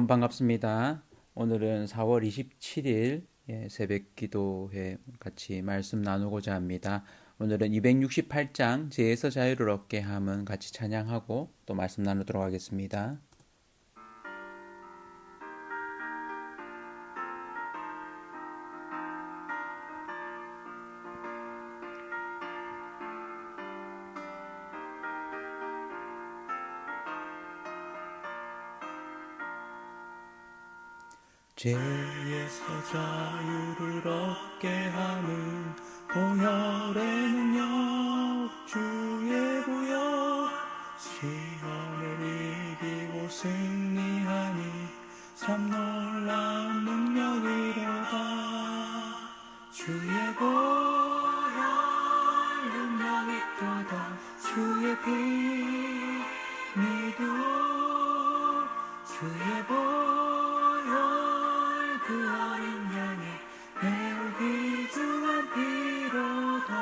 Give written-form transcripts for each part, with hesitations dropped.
여러분 반갑습니다. 오늘은 4월 27일 새벽 기도회 같이 말씀 나누고자 합니다. 오늘은 268장 죄에서 자유를 얻게 함은 같이 찬양하고 또 말씀 나누도록 하겠습니다. 죄에서 자유를 얻게 함은 보혈의 능력 주의 보혈 시험을 이기고 승리하니 참 놀라운 능력이로다. 주의 보혈 능력이 또다. 주의 피 믿어 주의 보혈 그 어린 양의 매우 귀중한 피로다.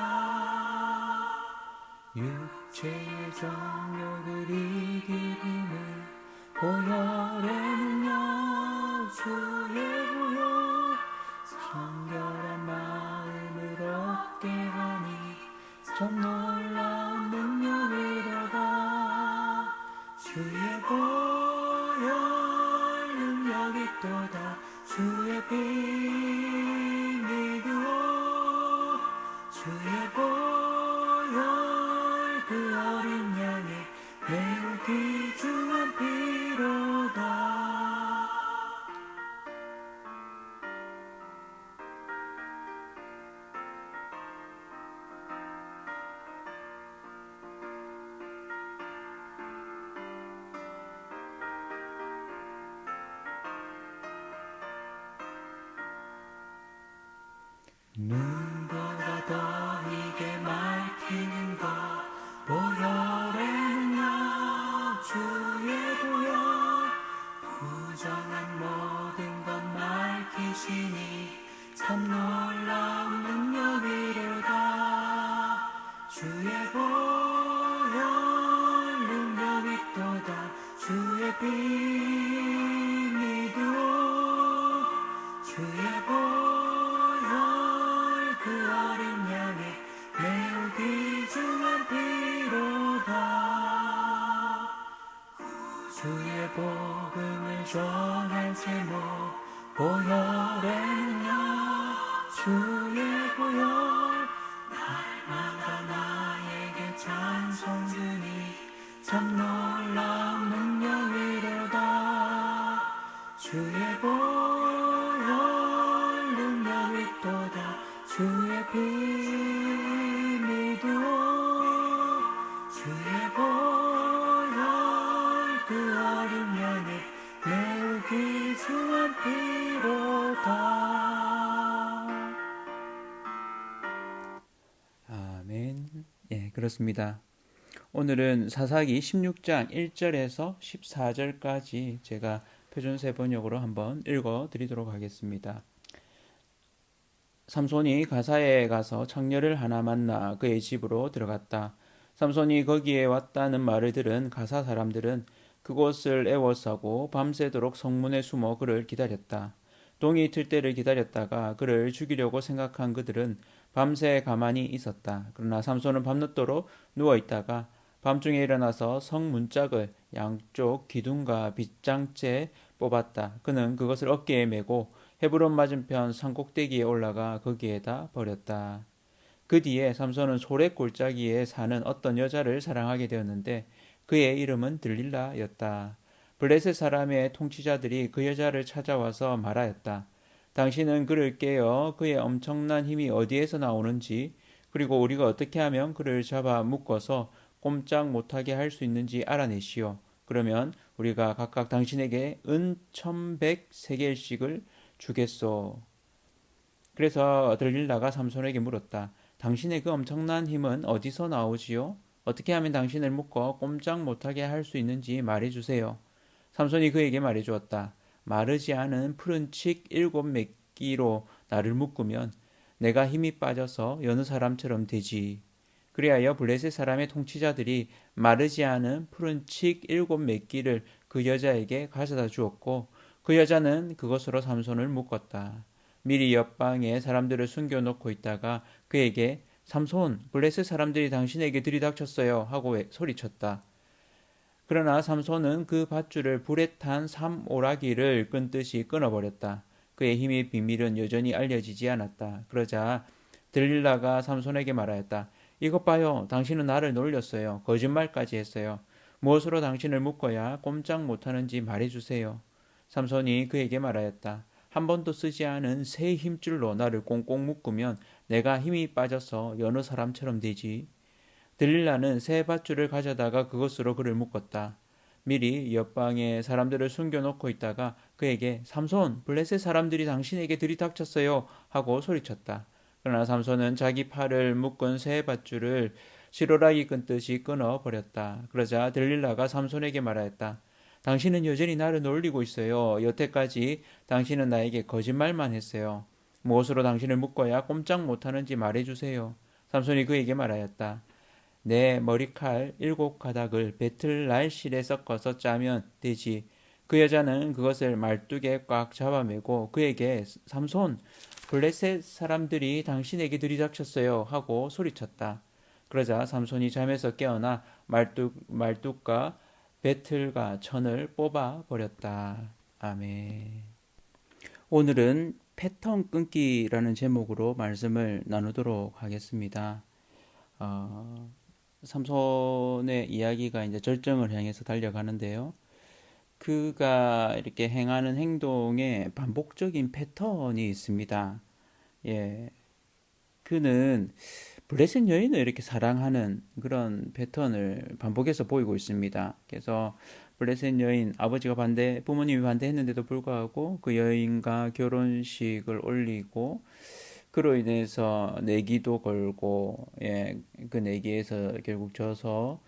육체의 정욕을 이길 힘을 보혈의 능력 주의 보혈 정결한 마음을 얻게 하니 참 놀라운 능력이로다. 주의 보혈 능력이 또다. 주의 피 믿어 주의 보혈 그 어린 양의 매우 귀중한 피로다. 눈보다 더 이게 밝히는 것 보혈의 능력 주의 보혈 부정한 모든 것 밝히시니 참 놀라운 능력이로다. 주의 보혈 능력이 또다. 주의 피 믿어 주의 보혈 그 어린 양의 매우 귀중한 피로다. 주의 복음을 전할 제목 보혈의 능력 주의 보혈 날마다 나에게 찬송 주니 참 놀라운 능력이로다. 주의 보혈 능력이 또다. 주의 피 믿어 주의 보혈 그 어린 양의 매우 귀중한 피로다. 아멘. 그렇습니다. 오늘은 사사기 16장 1절에서 14절까지 제가 표준세 번역으로 한번 읽어 드리도록 하겠습니다. 삼손이 가사에 가서 창녀를 하나 만나 그의 집으로 들어갔다. 삼손이 거기에 왔다는 말을 들은 가사 사람들은 그곳을 애워싸고 밤새도록 성문에 숨어 그를 기다렸다. 동이 틀 때를 기다렸다가 그를 죽이려고 생각한 그들은 밤새 가만히 있었다. 그러나 삼손은 밤늦도록 누워있다가 밤중에 일어나서 성문짝을 양쪽 기둥과 빗장째 뽑았다. 그는 그것을 어깨에 메고 헤브론 맞은편 산꼭대기에 올라가 거기에다 버렸다. 그 뒤에 삼손은 소렛 골짜기에 사는 어떤 여자를 사랑하게 되었는데 그의 이름은 들릴라였다. 블레셋 사람의 통치자들이 그 여자를 찾아와서 말하였다. 당신은 그를 깨어 그의 엄청난 힘이 어디에서 나오는지 그리고 우리가 어떻게 하면 그를 잡아 묶어서 꼼짝 못하게 할 수 있는지 알아내시오. 그러면 우리가 각각 당신에게 은 1100세겔씩을 주겠소. 그래서 들릴라가 삼손에게 물었다. 당신의 그 엄청난 힘은 어디서 나오지요? 어떻게 하면 당신을 묶어 꼼짝 못하게 할 수 있는지 말해주세요. 삼손이 그에게 말해주었다. 마르지 않은 푸른 칡 7매끼로 나를 묶으면 내가 힘이 빠져서 여느 사람처럼 되지. 그리하여 블레셋 사람의 통치자들이 마르지 않은 푸른 칡 7매끼를 그 여자에게 가져다 주었고 그 여자는 그것으로 삼손을 묶었다. 미리 옆방에 사람들을 숨겨놓고 있다가 그에게 삼손, 블레셋 사람들이 당신에게 들이닥쳤어요 하고 소리쳤다. 그러나 삼손은 그 밧줄을 불에 탄 삼오라기를 끈듯이 끊어버렸다. 그의 힘의 비밀은 여전히 알려지지 않았다. 그러자 들릴라가 삼손에게 말하였다. 이것 봐요. 당신은 나를 놀렸어요. 거짓말까지 했어요. 무엇으로 당신을 묶어야 꼼짝 못하는지 말해주세요. 삼손이 그에게 말하였다. 한 번도 쓰지 않은 새 힘줄로 나를 꽁꽁 묶으면 내가 힘이 빠져서 여느 사람처럼 되지. 들릴라는 새 밧줄을 가져다가 그것으로 그를 묶었다. 미리 옆방에 사람들을 숨겨놓고 있다가 그에게 삼손, 블레셋 사람들이 당신에게 들이닥쳤어요 하고 소리쳤다. 그러나 삼손은 자기 팔을 묶은 새 밧줄을 실오라기 끈듯이 끊어버렸다. 그러자 들릴라가 삼손에게 말하였다. 당신은 여전히 나를 놀리고 있어요. 여태까지 당신은 나에게 거짓말만 했어요. 무엇으로 당신을 묶어야 꼼짝 못하는지 말해주세요. 삼손이 그에게 말하였다. 내 머리칼 7가닥을 배틀 날실에 섞어서 짜면 되지. 그 여자는 그것을 말뚝에 꽉 잡아매고 그에게 삼손, 블레셋 사람들이 당신에게 들이닥쳤어요 하고 소리쳤다. 그러자 삼손이 잠에서 깨어나 말뚝과 배틀과 천을 뽑아 버렸다. 아멘. 오늘은 패턴 끊기라는 제목으로 말씀을 나누도록 하겠습니다. 삼손의 이야기가 이제 절정을 향해서 달려가는데요. 그가 이렇게 행하는 행동에 반복적인 패턴이 있습니다. 예. 그는 블레셋 여인을 이렇게 사랑하는 그런 패턴을 반복해서 보이고 있습니다. 그래서 블레셋 여인, 아버지가 부모님이 반대했는데도 불구하고 그 여인과 결혼식을 올리고 그로 인해서 내기도 걸고, 예, 그 내기에서 결국 져서,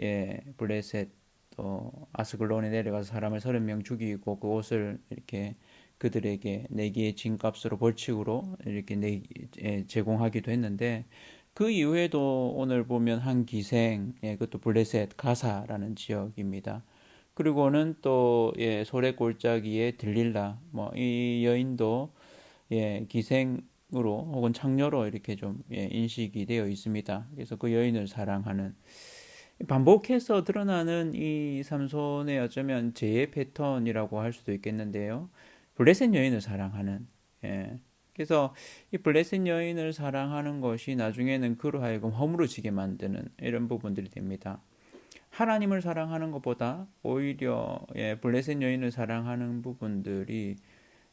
예, 블레셋 또 아스글론에 내려가서 사람을 30명 죽이고 그 옷을 이렇게 그들에게 내기의 진값으로 벌칙으로 이렇게 제공하기도 했는데 그 이후에도 오늘 보면 한 기생, 예, 그것도 블레셋 가사라는 지역입니다. 그리고는 또 예, 소래 골짜기에 들릴라, 뭐 이 여인도 예, 기생으로 혹은 창녀로 이렇게 좀 예, 인식이 되어 있습니다. 그래서 그 여인을 사랑하는 반복해서 드러나는 이 삼손의 어쩌면 죄의 패턴이라고 할 수도 있겠는데요. 블레셋 여인을 사랑하는 예. 그래서 이 블레셋 여인을 사랑하는 것이 나중에는 그로 하여금 허물어지게 만드는 이런 부분들이 됩니다. 하나님을 사랑하는 것보다 오히려 예, 블레셋 여인을 사랑하는 부분들이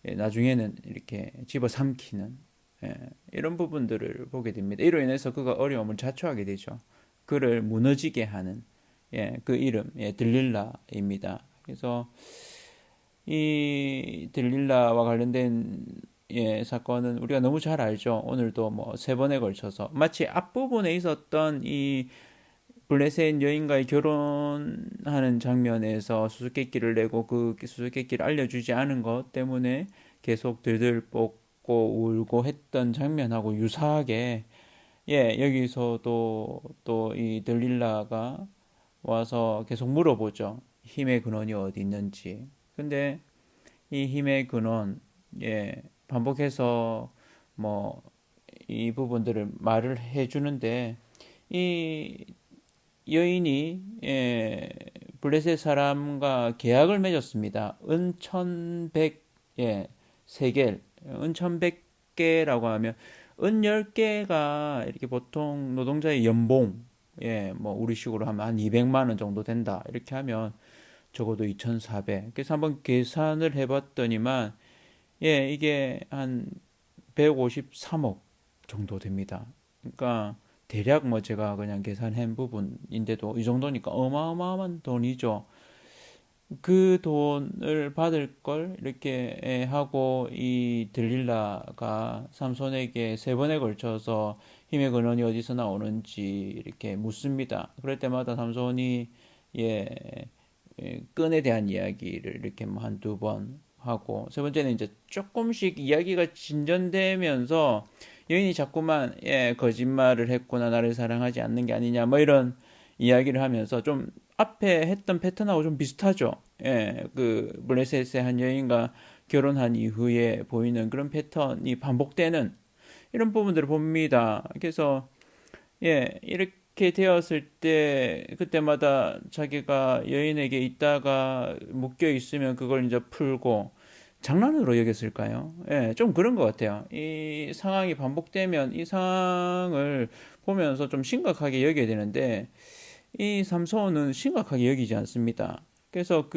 예, 나중에는 이렇게 집어삼키는 예, 이런 부분들을 보게 됩니다. 이로 인해서 그가 어려움을 자초하게 되죠. 그를 무너지게 하는 예, 그 이름 예, 들릴라입니다. 그래서 이 들릴라와 관련된 예, 사건은 우리가 너무 잘 알죠. 오늘도 뭐 3번에 걸쳐서 마치 앞부분에 있었던 이 블레셋 여인과의 결혼하는 장면에서 수수께끼를 내고 그 수수께끼를 알려주지 않은 것 때문에 계속 들들볶고 울고 했던 장면하고 유사하게 예, 여기서도 또 이 들릴라가 와서 계속 물어보죠. 힘의 근원이 어디 있는지. 근데 이 힘의 근원, 예, 반복해서 뭐 이 부분들을 말을 해주는데 이 여인이 예, 블레셋 사람과 계약을 맺었습니다. 은 1100, 예, 세겔, 은 1100개라고 하면 은 10개가 이렇게 보통 노동자의 연봉, 예, 뭐 우리식으로 하면 한 200만 원 정도 된다. 이렇게 하면 적어도 2,400. 그래서 한번 계산을 해봤더니만 예, 이게 한 153억 정도 됩니다. 그러니까 대략 뭐 제가 그냥 계산한 부분인데도 이 정도니까 어마어마한 돈이죠. 그 돈을 받을 걸 이렇게 하고 이 들릴라가 삼손에게 3번에 걸쳐서 힘의 근원이 어디서 나오는지 이렇게 묻습니다. 그럴 때마다 삼손이 예, 끈에 대한 이야기를 이렇게 뭐 한두 번 하고 세 번째는 이제 조금씩 이야기가 진전되면서 여인이 자꾸만 예, 거짓말을 했구나 나를 사랑하지 않는 게 아니냐 뭐 이런 이야기를 하면서 좀 앞에 했던 패턴하고 좀 비슷하죠. 그 블레셋의 한 여인과 결혼한 이후에 보이는 그런 패턴이 반복되는 이런 부분들을 봅니다. 그래서 이렇게 되었을 때 그때마다 자기가 여인에게 있다가 묶여 있으면 그걸 이제 풀고 장난으로 여겼을까요? 좀 그런 것 같아요. 이 상황이 반복되면 이 상황을 보면서 좀 심각하게 여겨야 되는데 이 삼손은 심각하게 여기지 않습니다. 그래서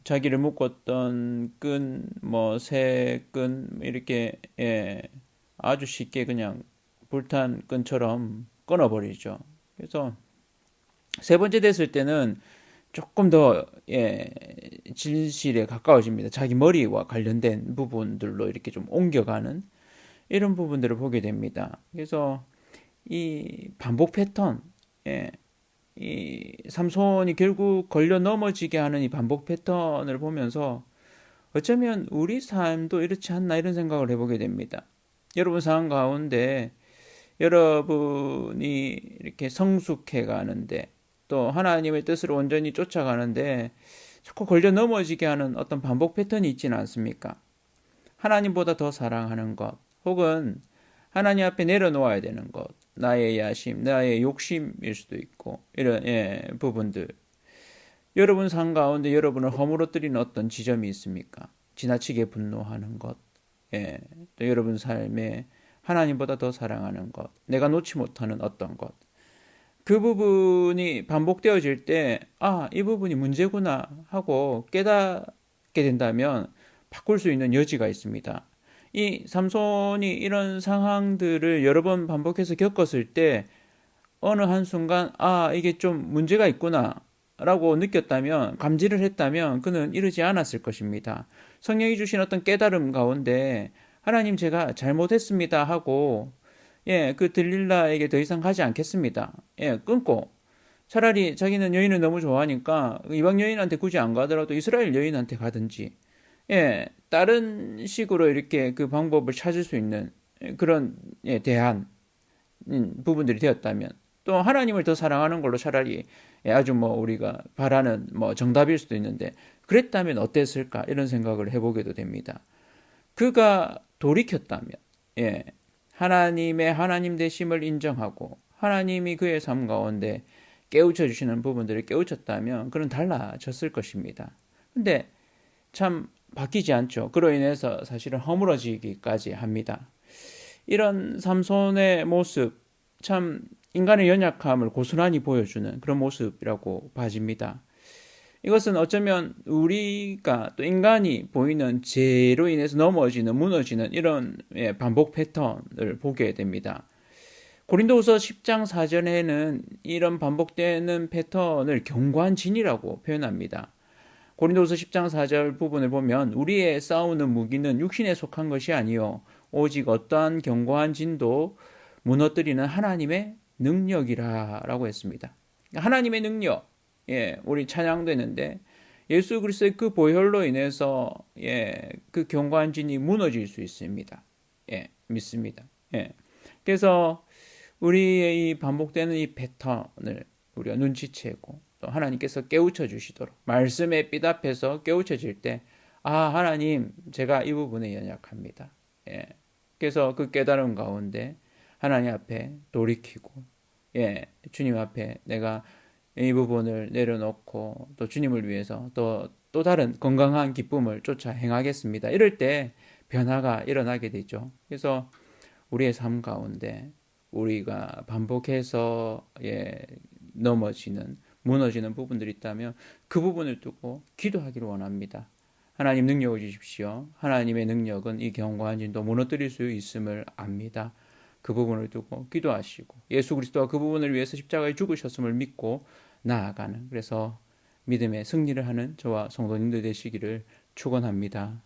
자기를 묶었던 끈, 뭐, 새 끈, 이렇게, 아주 쉽게 그냥 불탄 끈처럼 끊어버리죠. 그래서 세 번째 됐을 때는 조금 더, 진실에 가까워집니다. 자기 머리와 관련된 부분들로 이렇게 좀 옮겨가는 이런 부분들을 보게 됩니다. 그래서 이 반복 패턴, 예, 이 삼손이 결국 걸려 넘어지게 하는 이 반복 패턴을 보면서 어쩌면 우리 삶도 이렇지 않나 이런 생각을 해보게 됩니다. 여러분 상황 가운데 여러분이 이렇게 성숙해 가는데 또 하나님의 뜻을 온전히 쫓아가는데 자꾸 걸려 넘어지게 하는 어떤 반복 패턴이 있지는 않습니까? 하나님보다 더 사랑하는 것 혹은 하나님 앞에 내려놓아야 되는 것, 나의 야심, 나의 욕심일 수도 있고 이런 부분들. 여러분 삶 가운데 여러분을 허물어뜨리는 어떤 지점이 있습니까? 지나치게 분노하는 것, 또 여러분 삶에 하나님보다 더 사랑하는 것, 내가 놓지 못하는 어떤 것. 그 부분이 반복되어질 때, 이 부분이 문제구나 하고 깨닫게 된다면 바꿀 수 있는 여지가 있습니다. 이 삼손이 이런 상황들을 여러 번 반복해서 겪었을 때 어느 한순간 이게 좀 문제가 있구나 라고 느꼈다면 감지를 했다면 그는 이러지 않았을 것입니다. 성령이 주신 어떤 깨달음 가운데 하나님 제가 잘못했습니다 하고 그 들릴라에게 더 이상 가지 않겠습니다. 끊고 차라리 자기는 여인을 너무 좋아하니까 이방 여인한테 굳이 안 가더라도 이스라엘 여인한테 가든지 다른 식으로 이렇게 그 방법을 찾을 수 있는 그런 대안 부분들이 되었다면 또 하나님을 더 사랑하는 걸로 차라리 아주 뭐 우리가 바라는 뭐 정답일 수도 있는데 그랬다면 어땠을까 이런 생각을 해보게도 됩니다. 그가 돌이켰다면 하나님의 하나님 되심을 인정하고 하나님이 그의 삶 가운데 깨우쳐 주시는 부분들을 깨우쳤다면 그는 달라졌을 것입니다. 근데 참 바뀌지 않죠. 그로 인해서 사실은 허물어지기까지 합니다. 이런 삼손의 모습, 참 인간의 연약함을 고스란히 보여주는 그런 모습이라고 봐집니다. 이것은 어쩌면 우리가 또 인간이 보이는 죄로 인해서 넘어지는, 무너지는 이런 반복 패턴을 보게 됩니다. 고린도후서 10장 4절에는 이런 반복되는 패턴을 경관진이라고 표현합니다. 고린도후서 10장 4절 부분을 보면 우리의 싸우는 무기는 육신에 속한 것이 아니요 오직 어떠한 견고한 진도 무너뜨리는 하나님의 능력이라라고 했습니다. 하나님의 능력, 우리 찬양되는데 예수 그리스도의 그 보혈로 인해서 그 견고한 진이 무너질 수 있습니다. 믿습니다. 그래서 우리의 이 반복되는 이 패턴을 우리가 눈치채고 또 하나님께서 깨우쳐 주시도록 말씀에 삐답해서 깨우쳐질 때 하나님 제가 이 부분에 연약합니다. 그래서 그 깨달음 가운데 하나님 앞에 돌이키고 주님 앞에 내가 이 부분을 내려놓고 또 주님을 위해서 또 다른 건강한 기쁨을 쫓아 행하겠습니다. 이럴 때 변화가 일어나게 되죠. 그래서 우리의 삶 가운데 우리가 반복해서 넘어지는 무너지는 부분들이 있다면 그 부분을 두고 기도하기를 원합니다. 하나님 능력을 주십시오. 하나님의 능력은 이 견고한 진도 무너뜨릴 수 있음을 압니다. 그 부분을 두고 기도하시고 예수 그리스도가 그 부분을 위해서 십자가에 죽으셨음을 믿고 나아가는 그래서 믿음의 승리를 하는 저와 성도님들 되시기를 축원합니다.